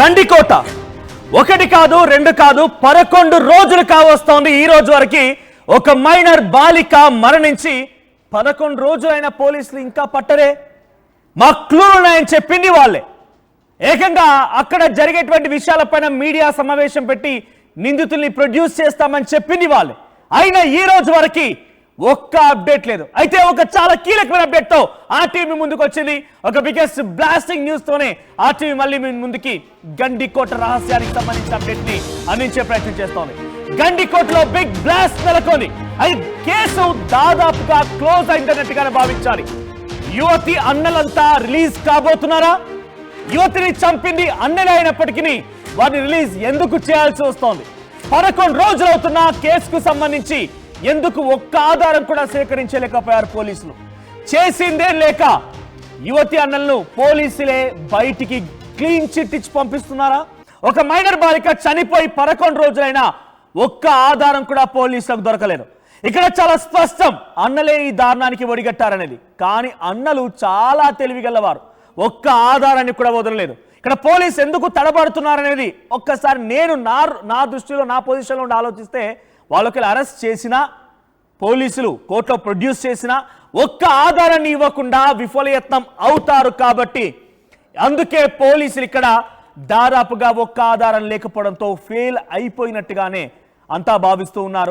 గండికోట ఒకటి కాదు రెండు కాదు 11 రోజులు కావస్తోంది. ఈ రోజు వరకు ఒక మైనర్ బాలిక మరణించి 11 రోజులైన పోలీసులు ఇంకా పట్టరే. మా క్లూలు ఉన్నాయని చెప్పింది వాళ్ళే. ఏకంగా అక్కడ జరిగేటువంటి విషయాలపైన మీడియా సమావేశం పెట్టి నిందితుల్ని ప్రొడ్యూస్ చేస్తామని చెప్పింది వాళ్ళే. అయినా ఈ రోజు వరకు ఒక్క అప్డేట్ లేదు. అయితే ఒక చాలా కీలకమైన అప్డేట్ తో ఆర్టీవీ ముందుకు వచ్చింది. ఒక బిగ్గెస్ట్ బ్లాస్టింగ్ న్యూస్ తోనే ఆర్టీవీ మళ్ళీ మీ ముందుకి గండికోట రహస్యానికి సంబంధించిన అప్డేట్ ని అందించే ప్రయత్నం చేస్తోంది. గండికోటలో బిగ్ బ్లాస్ట్ నెలకొంది. అది కేసు దాదాపుగా క్లోజ్ అయినట్టుగానే భావించాలి. యువతి అన్నలంతా రిలీజ్ కాబోతున్నారా? యువతిని చంపింది అన్నలే అయినప్పటికీ వారిని రిలీజ్ ఎందుకు చేయాల్సి వస్తోంది? 11 రోజులు అవుతున్న కేసుకు సంబంధించి ఎందుకు ఒక్క ఆధారం కూడా సేకరించలేకపోయారు పోలీసులు? చేసిందే లేక యువతి అన్నలను పోలీసులే బయటికి క్లీన్ చిట్ ఇచ్చి పంపిస్తున్నారా? ఒక మైనర్ బాలిక చనిపోయి 11 రోజులైనా ఒక్క ఆధారం కూడా పోలీసులకు దొరకలేదు. ఇక్కడ చాలా స్పష్టం, అన్నలే ఈ దారుణానికి ఒడిగట్టారనేది. కానీ అన్నలు చాలా తెలివిగలవారు, ఒక్క ఆధారాన్ని కూడా వదలలేదు. ఇక్కడ పోలీసు ఎందుకు తడబడుతున్నారనేది ఒక్కసారి నేను నా దృష్టిలో నా పొజిషన్లో ఉండి ఆలోచిస్తే, వాళ్ళకి అరెస్ట్ చేసినా పోలీసులు కోర్టులో ప్రొడ్యూస్ చేసినా ఒక్క ఆధారాన్ని ఇవ్వకుండా విఫలయత్నం అవుతారు. కాబట్టి అందుకే పోలీసులు ఇక్కడ దాదాపుగా ఒక్క ఆధారం లేకపోవడంతో ఫెయిల్ అయిపోయినట్టుగానే అంతా భావిస్తూ ఉన్నారు.